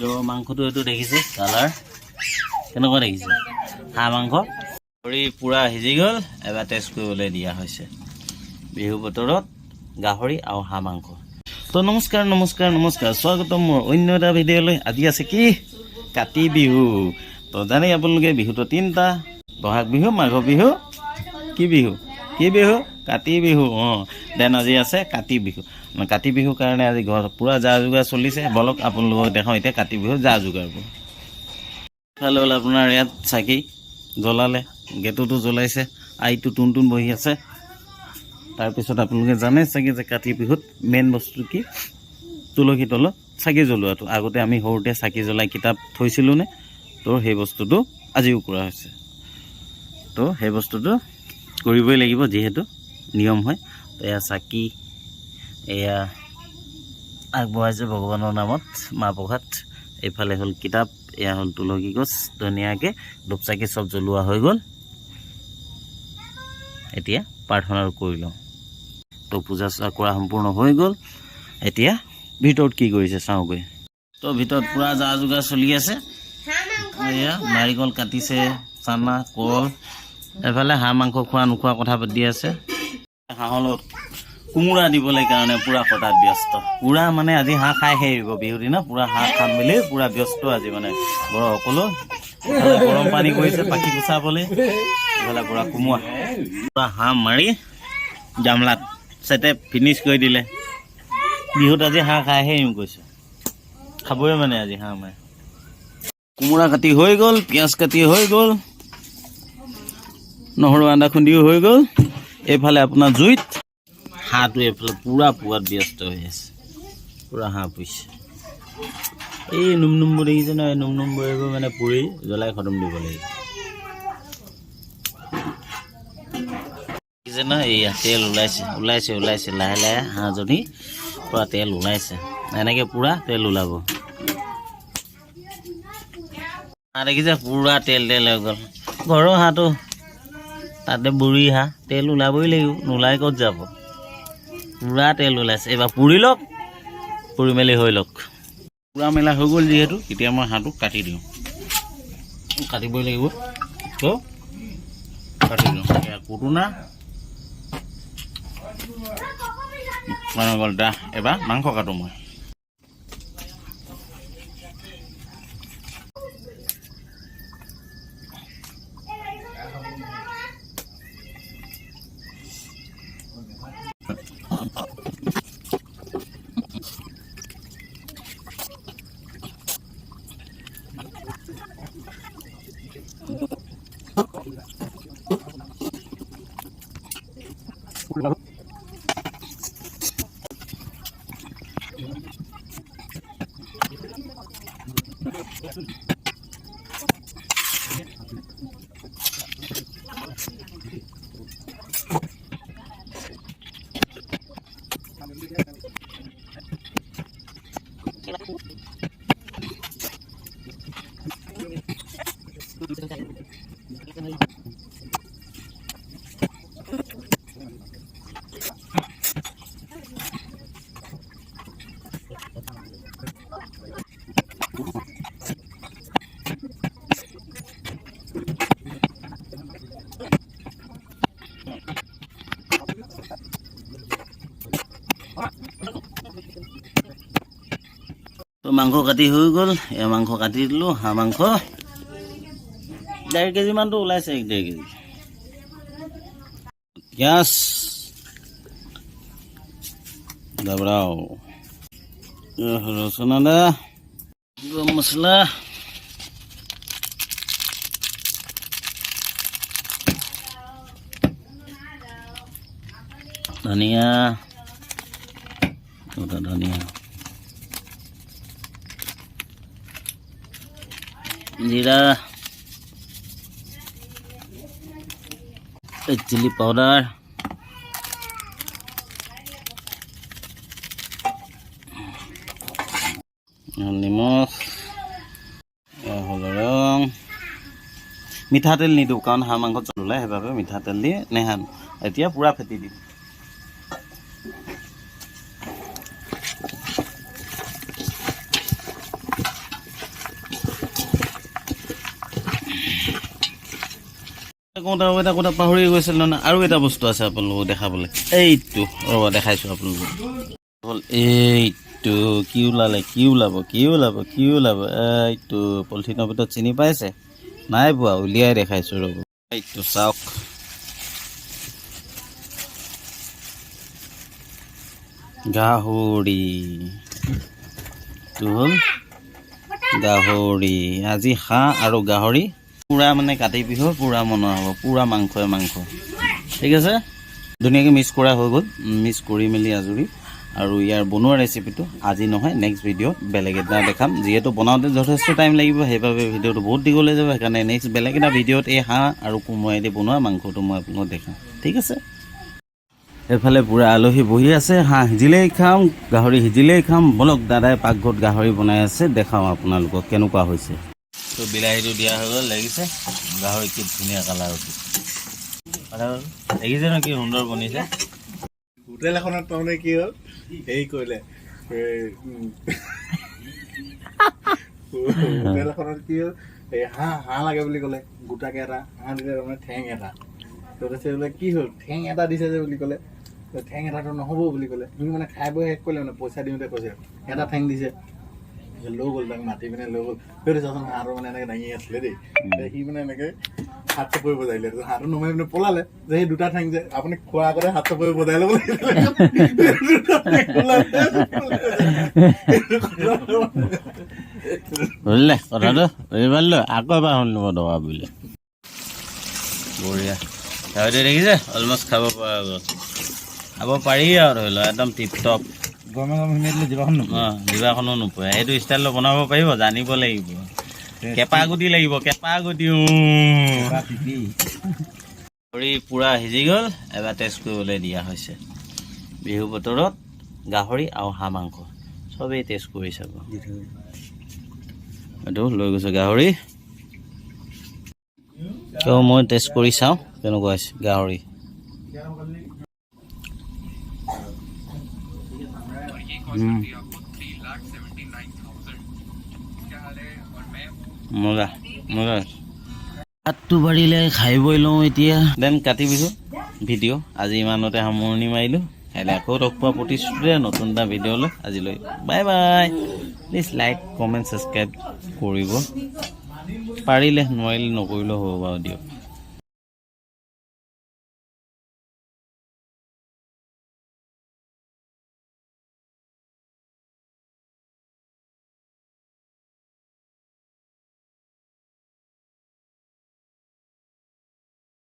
তো মাংসটো এইটো দেখিছে কালাৰ কেনেকুৱা দেখিছে হাঁহ মাংস কৰি পুৰা সিজি গ'ল এবাৰ টেষ্ট কৰিবলৈ দিয়া হৈছে বিহু বতৰত গাহৰি আৰু হাঁহ মাংস তো নমস্কাৰ স্বাগতম মোৰ অন্য এটা ভিডিঅ'লৈ আজি আছে কি কাতি বিহু তো জানেই আপোনালোকে বিহুটো তিনিটা বহাগ বিহু মাঘ বিহু কি বিহু কাতি বিহু দেন আজি আছে কাতি বিহু কাতি বিহুৰ কাৰণে আজি ঘৰত পুৰা যা যোগাৰ চলিছে বলক আপোনালোকক দেখাওঁ এতিয়া কাতি বিহু যা যোগাৰবোৰ ফালে হ'ল আপোনাৰ ইয়াত চাকি জ্বলালে গেটতো জ্বলাইছে আইটো টুন বহি আছে তাৰপিছত আপোনালোকে জানে চাগে যে কাতি বিহুত মেইন বস্তু কি তুলসী তলত চাকি জ্বলোৱাটো আগতে আমি সৰুতে চাকি জ্বলাই কিতাপ থৈছিলোঁ নে তো সেই বস্তুটো আজিও কৰা হৈছে তো সেই বস্তুটো কৰিবই লাগিব যিহেতু নিয়ম হয় তো এয়া চাকি এয়া আগবঢ়াইছে ভগৱানৰ নামত মাহ প্ৰসাদ এইফালে হ'ল কিতাপ এয়া হ'ল তুলসী গছ ধুনীয়াকৈ ধূপ চাকি চব জ্বলোৱা হৈ গ'ল এতিয়া প্ৰাৰ্থনা কৰি লওঁ তো পূজা কৰা সম্পূৰ্ণ হৈ গ'ল এতিয়া ভিতৰত কি কৰিছে চাওঁগৈ তো ভিতৰত পুৰা যা যোগাৰ চলি আছে এয়া নাৰিকল কাটিছে চানা কল এফালে হাঁহ মাংস খোৱা নোখোৱা কথা পাতি আছে হাঁহৰ লগত কোমোৰা দিবলৈ কাৰণে পুৰা কটাত ব্যস্ত পুৰা মানে আজি হাঁহ খাই শেষ হ'ব বিহুৰ দিনা পুৰা হাঁহ খাম বুলি পুৰা ব্যস্ত আজি মানে ঘৰৰ সকলো গৰম পানী কৰিছে পাখি গুচাবলৈ এইফালে পুৰা কোমোৰা পুৰা হাঁহ মাৰি গামলাত চেটে ফিনিছ কৰি দিলে বিহুত আজি হাঁহ খাই শেষ কৈছে খাবই মানে আজি হাঁহ মাৰি কোমোৰা কাটি হৈ গ'ল পিঁয়াজ কাটি হৈ গ'ল নহৰু আদা খুন্দিও হৈ গ'ল এইফালে আপোনাৰ জুইত হাঁহটো এইফালে পুৰা পোৱাত ব্যস্ত হৈ আছে পুৰা হাঁহ পুহিছে এই নুমবোৰ দেখিছে ন এই নুমবোৰ এইবোৰ মানে পুৰি জ্বলাই খতম দিব লাগিব দেখিছে ন এইয়া তেল ওলাইছে লাহে হাঁহজনী পুৰা তেল ওলাইছে এনেকৈ পুৰা তেল ওলাব হাঁহ দেখিছে পুৰা তেল হৈ গ'ল ঘৰৰ হাঁহটো তাতে বুঢ়ী হাঁহ তেল ওলাবই লাগিব নোলাই ক'ত যাব পুৰা তেল ওলাইছে এইবাৰ পুৰি মেলি হৈ লওক পুৰা মেলা হৈ গ'ল যিহেতু এতিয়া মই হাঁহটো কাটি দিওঁ কাটিবই লাগিব তো কাটি দিওঁ কুটুনা গ'ল দা এবাৰ মাংস কাটো মই তো মাংস কাটি হৈ গ'ল এয়া মাংস কাটি দিলোঁ হাঁহ মাংস 1.5 কেজি মানটো ওলাইছে 1.5 কেজি পিঁয়াজ দাবৰাও ৰচুন আদা গৰম মছলা ধনিয়া জিৰা চিলি পাউডাৰ নিমখ ৰং মিঠাতেল নিদিওঁ কাৰণ হাঁহ মাংস ওলায় সেইবাবে মিঠাতেল দি নেহানো এতিয়া পুৰা ফেটি দিম এটা কথা পাহৰি গৈছিল নহয় আৰু এটা বস্তু আছে আপোনালোকক দেখাবলৈ এইটো ৰ'ব দেখাইছোঁ আপোনালোকক হ'ল এইটো কি ওলাব এইটো পলিথিনৰ ভিতৰত চিনি পাইছে নাই পোৱা উলিয়াই দেখাইছোঁ ৰ'ব এইটো চাওক গাহৰি হ'ল গাহৰি আজি হাঁহ আৰু গাহৰি পুৰা মানে কাতি বিহুৰ পুৰা বনোৱা হ'ব পুৰা মাংস ঠিক আছে ধুনীয়াকৈ মিক্স কৰা হৈ গ'ল মিক্স কৰি মেলি আজৰি আৰু ইয়াৰ বনোৱা ৰেচিপিটো আজি নহয় নেক্সট ভিডিঅ'ত বেলেগ এটা দেখাম যিহেতু বনাওঁতে যথেষ্ট টাইম লাগিব সেইবাবে ভিডিঅ'টো বহুত দীঘলৈ যাব সেইকাৰণে নেক্সট বেলেগ এটা ভিডিঅ'ত এই হাঁহ আৰু কোমোৰাইদি বনোৱা মাংসটো মই আপোনালোকক দেখাম ঠিক আছে এফালে পুৰা আলহী বহি আছে হাঁহ সিজিলেই খাম গাহৰি সিজিলেই খাম বলক দাদাই পাকঘৰত গাহৰি বনাই আছে দেখাওঁ আপোনালোকক কেনেকুৱা হৈছে তো বিলাহীটো দিয়া হৈ গ'ল লাগিছে গাহৰি কি ধুনীয়া কালাৰ দেখিছে ন কি সুন্দৰ বনিছে হোটেল এখনত তাৰমানে কি হ'ল হেৰি কৰিলে হোটেল এখনত কি হ'ল এই হাঁহ লাগে বুলি ক'লে গোটাকে এটা হাঁহ দিলে তাৰমানে ঠেং এটা তো বোলে কি হ'ল ঠেং এটা দিছে যে বুলি ক'লে ঠেং এটাটো নহ'ব বুলি ক'লে তুমি মানে খাই বৈ শেষ কৰিলে মানে পইচা দিওঁতে কৈছে এটা ঠেং দিছে লৈ গ'ল তাক মাতি পিনে লৈ গ'ল সেইটো চাচোন হাঁহটো মানে এনেকৈ দাঙি আছিলে দেই সি মানে এনেকৈ হাত চাপৰি বজাইলে হাঁহটো নমাই পিনে পলালে যে সেই দুটা ঠেং যে আপুনি খোৱাৰ আগতে হাত চাপৰি বজাই ল'ব বুজিলে কথাটো বুজি পাৰিলো আকৌ এবাৰ শুনিব দৰকাৰ বুলি বঢ়িয়া গাহৰি দেখিছে অলমষ্ট খাব পৰা গ'ল খাব পাৰি আৰু ধৰি লওক একদম টিপ টপ জিভাখনো নোপোৱা এইটো ষ্টাইলত বনাব পাৰিব জানিব লাগিব কেঁপা গুটি লাগিব কেঁপা গুটি গাহৰি পূৰা সিজি গ'ল এবাৰ টেষ্ট কৰিবলৈ দিয়া হৈছে বিহু বতৰত গাহৰি আৰু হাঁহ মাংস চবেই টেষ্ট কৰি চাব এইটো লৈ গৈছোঁ গাহৰি কিয় মই টেষ্ট কৰি চাওঁ কেনেকুৱা হৈছে গাহৰি মজা মজা হাতটো বাঢ়িলে খাই বৈ লওঁ এতিয়া দেন কাতি বিহু ভিডিঅ' আজি ইমানতে সামৰণি মাৰিলোঁ কাইলৈ আকৌ লগ পোৱা প্ৰতিশ্ৰুতিৰে নতুন এটা ভিডিঅ'লৈ আজিলৈ bye bye please like comment subscribe কৰিব পাৰিলে নোৱাৰিলে নকৰিলেও হ'ব বাৰু দিয়ক